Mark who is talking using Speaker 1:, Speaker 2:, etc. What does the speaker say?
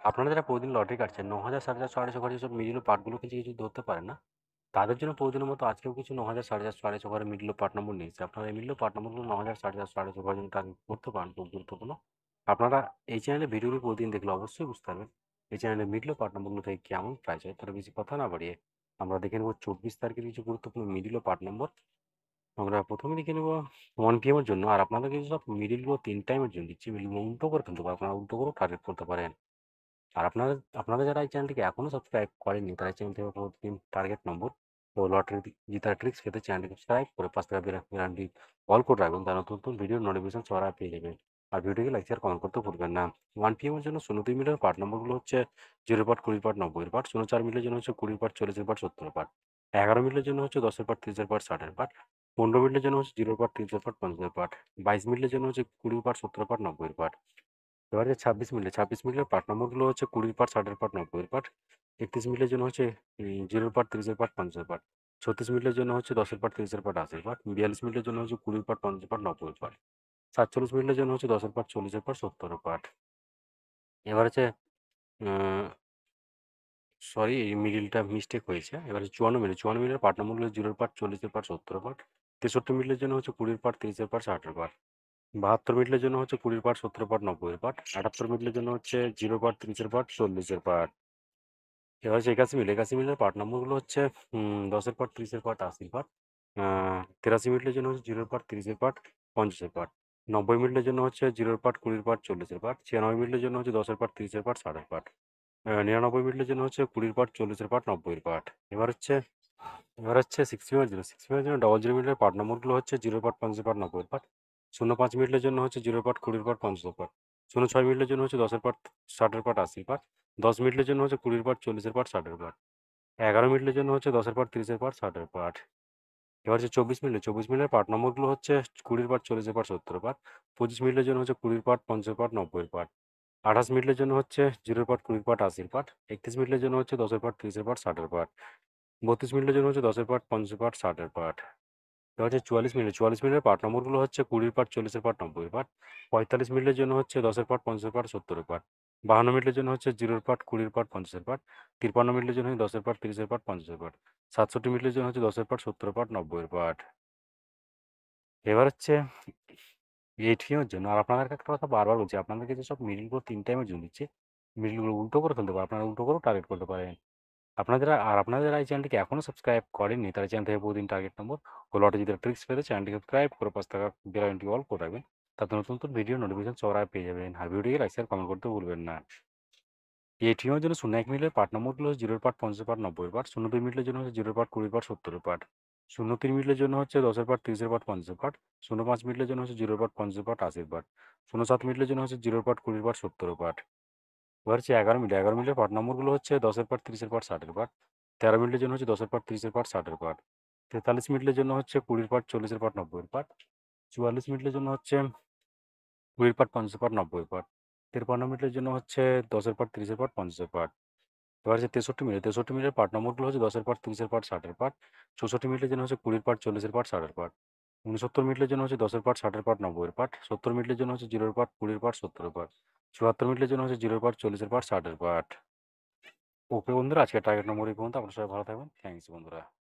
Speaker 1: আপনারা যারা প্রতিদিন লটারি কাটছেন ৯,০০০, ৪,৫০০, ৪,৫০০ যেসব মিডল পার্টগুলো কিছু ধরতে পারেন না, তাদের জন্য প্রতিদিনের মতো আজকেও কিছু ৯,০০০, ৪,৫০০, ৪,৫০০ করে মিডল পার্ট নম্বর নিয়েছি। আপনারা এই মিডল পার্ট নম্বরগুলো ৯,০০০, ৪,৫০০, ৪,৫০০ করার জন্য টার্গেট করতে পারেন, খুব গুরুত্বপূর্ণ। আপনারা এই চ্যানেলে ভিডিওগুলো প্রতিদিন দেখলে অবশ্যই বুঝতে পারবেন এই চ্যানেলে মিডল পার্ট নম্বরগুলো থেকে কেমন প্রাইস হয়। তাহলে বেশি কথা না বাড়িয়ে আমরা দেখে নেব ২৪ তারিখের কিছু গুরুত্বপূর্ণ মিডল ও পার্ট নম্বর। আমরা প্রথমে দেখে নেব 1 PM এর জন্য। আর আপনাদের কিন্তু সব মিডলগুলো ৩ টাইমের জন্য দিচ্ছি। মিডলগুলো উল্টো করে ফেলতে পারেন, আপনারা উল্টো করেও টার্গেট করতে পারেন। আর আপনারা যারা এই চ্যানেলটিকে এখনো সাবস্ক্রাইব করেননি, তারা এই চ্যানেল থেকে প্রতিদিন টার্গেট নম্বর ও লটারি জেতার ট্রিক্স পেতে চ্যানেলটি সাবস্ক্রাইব করে পাঁচ টাকা গ্যারান্টি অল করে রাখবেন। তার নতুন নতুন ভিডিও নোটিফিকেশন সবার আগে পেয়ে যাবেন। আর ভিডিওকে লাইক শেয়ার কমেন্ট করতে ভুলবেন না। 1 PM এর জন্য ০২ মিটার পার্ট নম্বরগুলো হচ্ছে 0 পার্ট, 20 পার্ট, 90 পার্ট। ০৪ মিটারের জন্য হচ্ছে 20 পার্ট, 40 পার্ট, 70 পার্ট। 11 মিটারের জন্য হচ্ছে 10 পার্ট, 30 পার্ট, 60 পার্ট। 15 মিটারের জন্য হচ্ছে 0 পার্ট, 30 পার্ট, 50 পার্ট। 22 মিটারের জন্য হচ্ছে 20 পার্ট, 70 পার্ট, 90 পার্ট। এবারে ২৬ মিনিটের পার্ট নম্বরগুলো হচ্ছে ২০ পার্ট, ৬০ পার্ট, ৯০ পার্ট। ৩১ মিনিটের জন্য হচ্ছে 0 পার্ট, ৩০ পার্ট, ৫০ পার্ট। ৩৬ মিনিটের জন্য হচ্ছে ১০ পার্ট, ৩০ পার্ট, ৮০ পার্ট। ৪২ মিনিটের জন্য হচ্ছে ২০ পার্ট, ৫০ পার্ট, ৯০ পার্ট। ৪৭ মিনিটের জন্য হচ্ছে ১০ পার্ট, ৪০ পার্ট, ৭০ পার্ট। এবার হচ্ছে আ সরি, এই মিডলটা মিস্টেক হয়েছে। এবার ৫৪ মিনিটের পার্ট নম্বরগুলো 0 পার্ট, ৪০ পার্ট, ৭০ পার্ট। ৬৩ মিনিটের জন্য হচ্ছে ২০ পার্ট, ৩০ পার্ট, ৬০ পার্ট। ৭২ মিনিটের জন্য হচ্ছে ২০ পার্ট, ৭০ পার্ট, ৯০ পার্ট। ৭৮ মিনিটের জন্য হচ্ছে 0 পার্ট, ৩০ পার্ট, ৪০ পার্ট। এবার হচ্ছে ৮১ মিনিটের পার্ট নম্বরগুলো হচ্ছে ১০ পার্ট, ৩০ পার্ট, ৮০ পার্ট। ৮৩ মিনিটের জন্য হচ্ছে 0 পার্ট, ৩০ পার্ট, ৫০ পার্ট। ৯০ মিনিটের জন্য হচ্ছে ০ পার্ট, ২০ পার্ট, ৪০ পার্ট। ৯৬ মিনিটের জন্য হচ্ছে ১০ পার্ট, ৩০ পার্ট, ৬০ পার্ট। ৯৯ মিনিটের জন্য হচ্ছে ২০ পার্ট, ৪০ পার্ট, ৯০ পার্ট। এবার হচ্ছে ৬০ মিনিটের জন্য ৬০ মিনিটের জন্য ০০ মিনিটের পার্ট নম্বরগুলো হচ্ছে ০ পার্ট, ৫০ পার্ট, ৯০ পার্ট। ০৫ মিনিটের জন্য হচ্ছে 0 পার্ট, ২০ পার্ট, ৫০ পার্ট। ০৬ মিনিটের জন্য হচ্ছে ১০ পার্ট, ৬০ পার্ট, ৮০ পার্ট। ১০ মিনিটের জন্য হচ্ছে ২০ পার্ট, ৪০ পার্ট, ৬০ পার্ট। ১১ মিনিটের জন্য হচ্ছে ১০ পার্ট, ৩০ পার্ট, ৬০ পার্ট। এবার হচ্ছে ২৪ মিনিটের পার্ট নম্বরগুলো হচ্ছে ২০ পার্ট, ৪০ পার্ট, ৭০ পার্ট। ২৫ মিনিটের জন্য হচ্ছে ২০ পার্ট, ৫০ পার্ট, ৯০ পার্ট। ২৮ মিনিটের জন্য হচ্ছে 0 পার্ট, ২০ পার্ট, ৮০ পার্ট। ৩১ মিনিটের জন্য হচ্ছে ১০ পার্ট, ৩০ পার্ট, ৬০ পার্ট। ৩২ মিনিটের জন্য হচ্ছে ১০ পার্ট, ৫০ পার্ট, ৬০ পার্ট। এবার হচ্ছে ৪৪ মিনিটের পার্ট নম্বরগুলো হচ্ছে ২০ পার্ট, ৪০ পার্ট, ৯০ পার্ট। ৪৫ মিনিটের জন্য হচ্ছে ১০ পার্ট, ৫০ পার্ট, ৭০ পার্ট। ৫২ মিনিটের জন্য হচ্ছে 0 পার্ট, ২০ পার্ট, ৫০ পার্ট। ৫৩ মিনিটের জন্য ১০ পার্ট, ৩০ পার্ট, ৫০ পার্ট। ৬৭ মিনিটের জন্য হচ্ছে ১০ পার্ট, ৭০ পার্ট, ৯০ পার্ট। এবার হচ্ছে ৮PM এর জন্য। আর আপনাদেরকে একটা কথা বারবার বলছি, আপনাদেরকে যেসব মিডলগুলো ৩ টাইমের জন্য দিচ্ছি, মিডলগুলো উল্টো করে ফেলতে পারেন। আপনারা উল্টো করেও টার্গেট করতে পারেন। আপনারা যারা এই চ্যানেলটিকে এখনো সাবস্ক্রাইব করেননি, তারা চ্যানেল থেকে প্রতিদিন টার্গেট নম্বর ও লটারি জিতার ট্রিক্স পেতে চ্যানেলটি সাবস্ক্রাইব করে পাঁচ টাকা গ্যারান্টি অল করে রাখবেন। তাতে নতুন নতুন ভিডিও নোটিফিকেশন সবার আগে পেয়ে যাবেন। আর ভিডিওটিকে লাইক শেয়ার কমেন্ট করতে ভুলবেন না। এই এটিএমের জন্য ০১ মিনিটের পার্ট নম্বরগুলো হচ্ছে 0 পার্ট, ৫০ পার্ট, ৯০ পার্ট। ০২ মিনিটের জন্য হচ্ছে 0 পার্ট, ২০ পার্ট, ৭০ পার্ট। ০৩ মিনিটের জন্য হচ্ছে ১০ পার্ট, ৩০ পার্ট, ৫০ পার্ট। ০৫ মিনিটের জন্য হচ্ছে 0 পার্ট, ৫০ পার্ট, ৮০ পার্ট। ০৭ মিনিটের জন্য হচ্ছে 0 পার্ট, ২০ পার্ট, ৭০ পার্ট। এবার হচ্ছে ১১ মিনিটের পার্ট নম্বরগুলো হচ্ছে ১০ পার্ট, ৩০ পার্ট, ৬০ পার্ট। ১৩ মিনিটের জন্য হচ্ছে 10 পার্ট, 30 পার্ট, 60 পার্ট। ৪৩ মিনিটের জন্য হচ্ছে 20 পার্ট, 40 পার্ট, 90 পার্ট। ৪৪ মিনিটের জন্য হচ্ছে 20 পার্ট, 50 পার্ট, 90 পার্ট। ৫৩ মিনিটের জন্য হচ্ছে 10 পার্ট, 30 পার্ট, 50 পার্ট। এবার হচ্ছে ৬৩ মিনিটের পার্ট নম্বরগুলো হচ্ছে 10 পার্ট, 30 পার্ট, 60 পার্ট। ৬৪ মিনিটের জন্য হচ্ছে 20 পার্ট, 40 পার্ট, 60 পার্ট। ৬৯ মিনিটের জন্য হচ্ছে 10 পার্ট, 60 পার্ট, 90 পার্ট। ৭০ মিনিটের জন্য হচ্ছে 0 পার্ট, 20 পার্ট, 70 পার্ট। ৭৪ মিনিটের জন্য হচ্ছে 0 পার্ট, 40 পার্ট, 60 পার্ট। ওকে বন্ধুরা, আজকের টার্গেট নম্বর এই পর্যন্ত। আপনারা সবাই ভালো থাকবেন। থ্যাংকস বন্ধুরা।